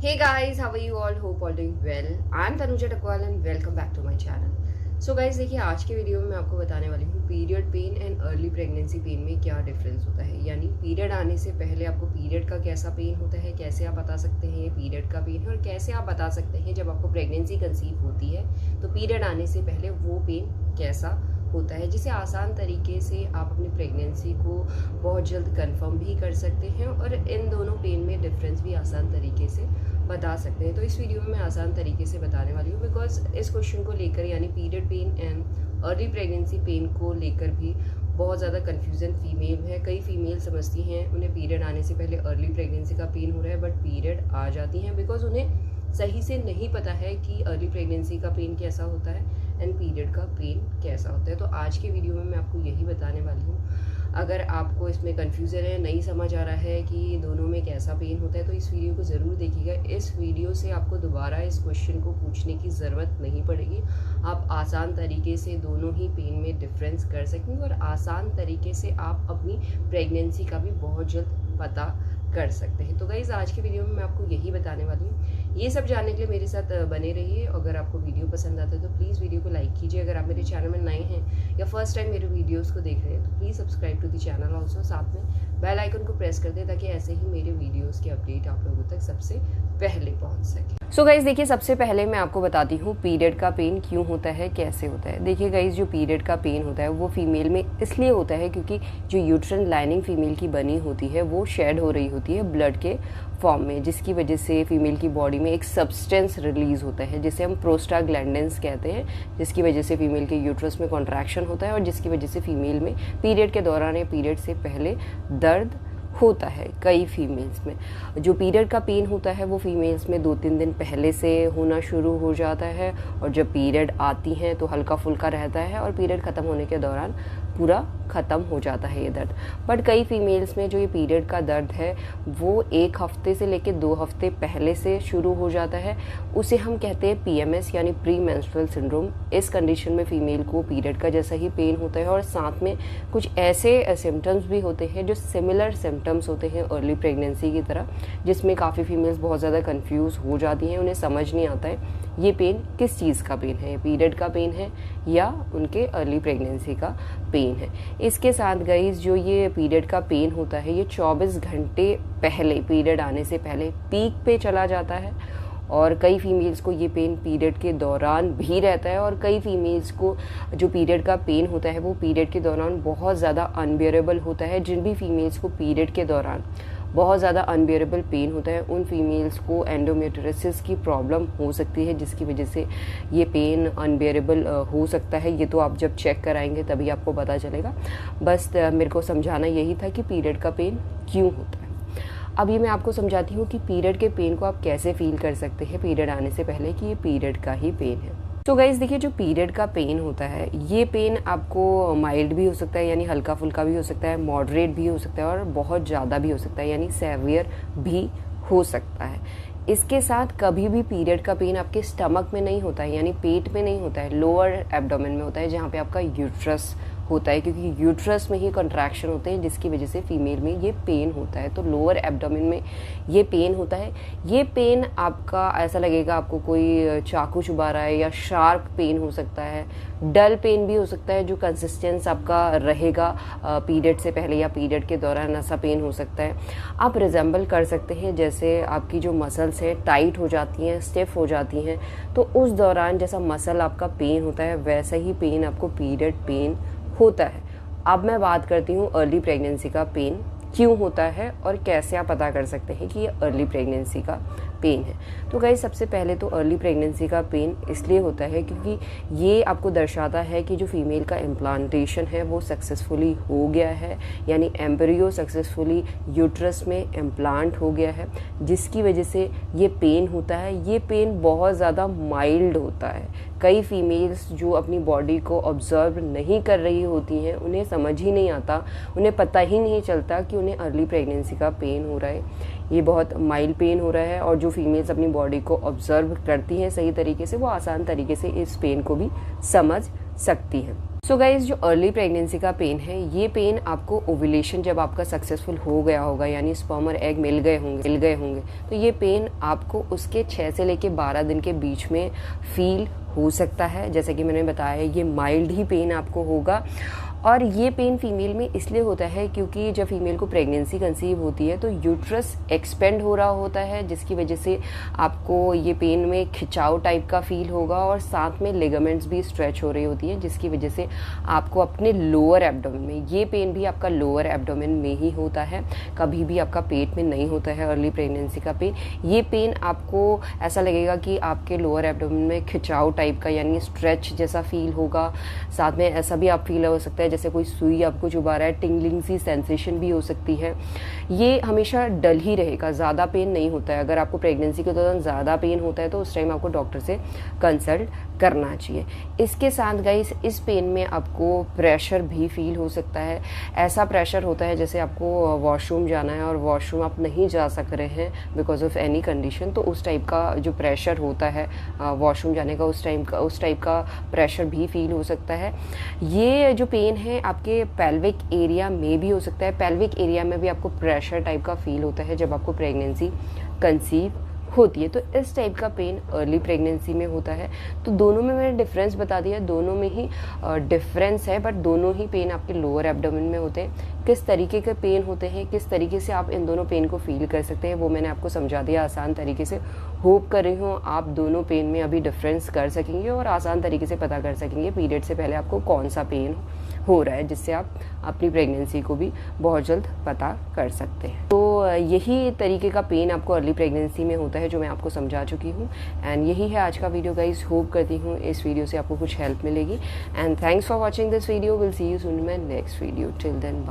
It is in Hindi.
Hey guys, how are you all? Hope all doing well. I'm Tanuja Takwal and welcome back to my channel. So guys देखिए आज के वीडियो में मैं आपको बताने वाली हूँ period pain and early pregnancy pain में क्या डिफरेंस होता है। यानी पीरियड आने से पहले आपको पीरियड का कैसा पेन होता है, कैसे आप बता सकते हैं ये पीरियड का पेन है, और कैसे आप बता सकते हैं जब आपको प्रेगनेंसी कंसीव होती है तो पीरियड आने से पहले वो पेन कैसा होता है, जिसे आसान तरीके से आप अपनी प्रेगनेंसी को बहुत जल्द कंफर्म भी कर सकते हैं और इन दोनों पेन में डिफरेंस भी आसान तरीके से बता सकते हैं। तो इस वीडियो में मैं आसान तरीके से बताने वाली हूँ बिकॉज इस क्वेश्चन को लेकर यानी period pain and early pregnancy pain को लेकर भी बहुत ज़्यादा कन्फ्यूज़न फीमेल है। कई फीमेल समझती हैं उन्हें पीरियड आने से पहले अर्ली प्रेगनेंसी का पेन हो रहा है, बट पीरियड आ जाती हैं बिकॉज उन्हें सही से नहीं पता है कि अर्ली प्रेगनेंसी का पेन कैसा होता है एंड पीरियड का पेन कैसा होता है। तो आज के वीडियो में मैं आपको यही बताने वाली हूँ। अगर आपको इसमें कन्फ्यूज़न है, नहीं समझ आ रहा है कि दोनों में कैसा पेन होता है, तो इस वीडियो को ज़रूर देखिएगा। इस वीडियो से आपको दोबारा इस क्वेश्चन को पूछने की ज़रूरत नहीं पड़ेगी। आप आसान तरीके से दोनों ही पेन में डिफरेंस कर सकेंगे और आसान तरीके से आप अपनी प्रेगनेंसी का भी बहुत जल्द पता कर सकते हैं। तो गाइज़ आज की वीडियो में मैं आपको यही बताने वाली हूँ। ये सब जानने के लिए मेरे साथ बने रहिए। अगर आपको वीडियो पसंद आता है तो प्लीज़ वीडियो को लाइक कीजिए। अगर आप मेरे चैनल में नए हैं या फर्स्ट टाइम मेरे वीडियोस को देख रहे हैं तो please subscribe to the channel also. साथ में बेल आइकन को प्रेस कर दें ताकि ऐसे ही मेरे वीडियोस के अपडेट आप लोगों तक सबसे पहले पहुंच सके। सो गाइज़ देखिए, सबसे पहले मैं आपको बताती हूँ पीरियड का पेन क्यों होता है, कैसे होता है। देखिए गाइज़, जो पीरियड का पेन होता है वो फीमेल में इसलिए होता है क्योंकि जो यूट्रन लाइनिंग फीमेल की बनी होती है वो शेड हो रही होती है ब्लड के फॉर्म में, जिसकी वजह से फीमेल की बॉडी में एक सब्सटेंस रिलीज होता है जिसे हम प्रोस्टाग्लैंडिन्स कहते हैं, जिसकी वजह से फीमेल के यूट्रस में कॉन्ट्रैक्शन होता है और जिसकी वजह से फीमेल में पीरियड के दौरान या पीरियड से पहले दर्द होता है। कई फीमेल्स में जो पीरियड का पेन होता है वो फीमेल्स में 2-3 दिन पहले से होना शुरू हो जाता है और जब पीरियड आती हैं तो हल्का फुल्का रहता है और पीरियड ख़त्म होने के दौरान पूरा ख़त्म हो जाता है ये दर्द। बट कई फीमेल्स में जो ये पीरियड का दर्द है वो 1 हफ्ते से लेकर 2 हफ्ते पहले से शुरू हो जाता है। उसे हम कहते हैं PMS यानी प्री मेंस्ट्रुअल सिंड्रोम। इस कंडीशन में फ़ीमेल को पीरियड का जैसा ही पेन होता है और साथ में कुछ ऐसे सिम्टम्स भी होते हैं जो सिमिलर सिम्टम्स होते हैं अर्ली प्रेगनेंसी की तरह, जिसमें काफ़ी फीमेल्स बहुत ज़्यादा कन्फ्यूज़ हो जाती हैं। उन्हें समझ नहीं आता है ये पेन किस चीज़ का पेन है, पीरियड का पेन है या उनके अर्ली प्रेगनेंसी का पेन है। इसके साथ गाइस, जो ये पीरियड का पेन होता है ये 24 घंटे पहले, पीरियड आने से पहले पीक पे चला जाता है और कई फीमेल्स को ये पेन पीरियड के दौरान भी रहता है और कई फीमेल्स को जो पीरियड का पेन होता है वो पीरियड के दौरान बहुत ज़्यादा अनबियरेबल होता है। जिन भी फीमेल्स को पीरियड के दौरान बहुत ज़्यादा अनबियरेबल पेन होता है उन फीमेल्स को एंडोमेट्रियोसिस की प्रॉब्लम हो सकती है, जिसकी वजह से ये पेन अनबियरेबल हो सकता है। ये तो आप जब चेक कराएंगे तभी आपको पता चलेगा। बस मेरे को समझाना यही था कि पीरियड का पेन क्यों होता है। अब ये मैं आपको समझाती हूँ कि पीरियड के पेन को आप कैसे फील कर सकते हैं पीरियड आने से पहले कि ये पीरियड का ही पेन है। तो गाइज़ देखिए, जो पीरियड का पेन होता है ये पेन आपको माइल्ड भी हो सकता है यानी हल्का फुल्का भी हो सकता है, मॉडरेट भी हो सकता है और बहुत ज़्यादा भी हो सकता है यानी सेवियर भी हो सकता है। इसके साथ कभी भी पीरियड का पेन आपके स्टमक में नहीं होता है यानी पेट में नहीं होता है, लोअर एब्डोमेन में होता है जहाँ पे आपका यूट्रस होता है, क्योंकि यूट्रस में ही कॉन्ट्रैक्शन होते हैं जिसकी वजह से फीमेल में ये पेन होता है। तो लोअर एब्डोमेन में ये पेन होता है। ये पेन आपका ऐसा लगेगा आपको कोई चाकू चुबा रहा है या शार्प पेन हो सकता है, डल पेन भी हो सकता है जो कंसिस्टेंस आपका रहेगा पीरियड से पहले या पीरियड के दौरान, ऐसा पेन हो सकता है। आप रिजेंबल कर सकते हैं जैसे आपकी जो मसल्स हैं टाइट हो जाती हैं, स्टिफ हो जाती हैं, तो उस दौरान जैसा मसल आपका पेन होता है वैसा ही पेन आपको पीरियड पेन होता है। अब मैं बात करती हूँ अर्ली प्रेगनेंसी का पेन क्यों होता है और कैसे आप पता कर सकते हैं कि ये अर्ली प्रेगनेंसी का पेन है। तो गाइस, सबसे पहले तो अर्ली प्रेगनेंसी का पेन इसलिए होता है क्योंकि ये आपको दर्शाता है कि जो फीमेल का इम्प्लांटेशन है वो सक्सेसफुली हो गया है, यानी एम्ब्रियो सक्सेसफुली यूट्रस में इम्प्लांट हो गया है, जिसकी वजह से ये पेन होता है। ये पेन बहुत ज़्यादा माइल्ड होता है। कई फीमेल्स जो अपनी बॉडी को ऑब्जर्व नहीं कर रही होती हैं उन्हें समझ ही नहीं आता, उन्हें पता ही नहीं चलता कि उन्हें अर्ली प्रेगनेंसी का पेन हो रहा है। ये बहुत माइल्ड पेन हो रहा है और जो फीमेल्स अपनी बॉडी को ऑब्जर्व करती हैं सही तरीके से वो आसान तरीके से इस पेन को भी समझ सकती हैं। सो गाइज, जो अर्ली प्रेगनेंसी का पेन है, ये पेन आपको ओव्यूलेशन जब आपका सक्सेसफुल हो गया होगा, यानी स्पर्म और एग मिल गए होंगे, तो ये पेन आपको उसके 6 से लेके 12 दिन के बीच में फील हो सकता है। जैसे कि मैंने बताया, ये माइल्ड ही पेन आपको होगा। और ये पेन फीमेल में इसलिए होता है क्योंकि जब फीमेल को प्रेगनेंसी कंसीव होती है तो यूट्रस एक्सपेंड हो रहा होता है, जिसकी वजह से आपको ये पेन में खिंचाव टाइप का फील होगा और साथ में लिगामेंट्स भी स्ट्रेच हो रही होती हैं, जिसकी वजह से आपको अपने लोअर एब्डोमेन में, ये पेन भी आपका लोअर एब्डोमेन में ही होता है, कभी भी आपका पेट में नहीं होता है अर्ली प्रेगनेंसी का पेन। ये पेन आपको ऐसा लगेगा कि आपके लोअर एब्डोमेन में खिंचाव टाइप का यानी स्ट्रेच जैसा फील होगा। साथ में ऐसा भी आप फील हो सकता है जैसे कोई सुई आपको चुभा रहा है, टिंगलिंग सी सेंसेशन भी हो सकती है। ये हमेशा डल ही रहेगा, ज़्यादा पेन नहीं होता है। अगर आपको प्रेगनेंसी के दौरान ज़्यादा पेन होता है तो उस टाइम आपको डॉक्टर से कंसल्ट करना चाहिए। इसके साथ गाइस, इस पेन में आपको प्रेशर भी फील हो सकता है। ऐसा प्रेशर होता है जैसे आपको वॉशरूम जाना है और वॉशरूम आप नहीं जा सक रहे हैं बिकॉज ऑफ एनी कंडीशन, तो उस टाइप का जो प्रेशर होता है वॉशरूम जाने का, उस टाइप का प्रेशर भी फील हो सकता है। ये जो पेन है आपके पेल्विक एरिया में भी हो सकता है। पेल्विक एरिया में भी आपको प्रेशर टाइप का फील होता है जब आपको प्रेगनेंसी कंसीव होती है। तो इस टाइप का पेन अर्ली प्रेगनेंसी में होता है। तो दोनों में मैंने डिफरेंस बता दिया, दोनों में ही डिफरेंस है, बट दोनों ही पेन आपके लोअर एब्डोमेन में होते हैं। किस तरीके के पेन होते हैं, किस तरीके से आप इन दोनों पेन को फील कर सकते हैं, वो मैंने आपको समझा दिया आसान तरीके से। होप कर रही हूँ आप दोनों पेन में अभी डिफरेंस कर सकेंगे और आसान तरीके से पता कर सकेंगे पीरियड से पहले आपको कौन सा पेन हो रहा है, जिससे आप अपनी प्रेगनेंसी को भी बहुत जल्द पता कर सकते हैं। तो यही तरीके का पेन आपको अर्ली प्रेगनेंसी में होता है जो मैं आपको समझा चुकी हूँ। एंड यही है आज का वीडियो गाइस। होप करती हूँ इस वीडियो से आपको कुछ हेल्प मिलेगी। And thanks for watching this video. Will see you soon in my next video. Till then bye.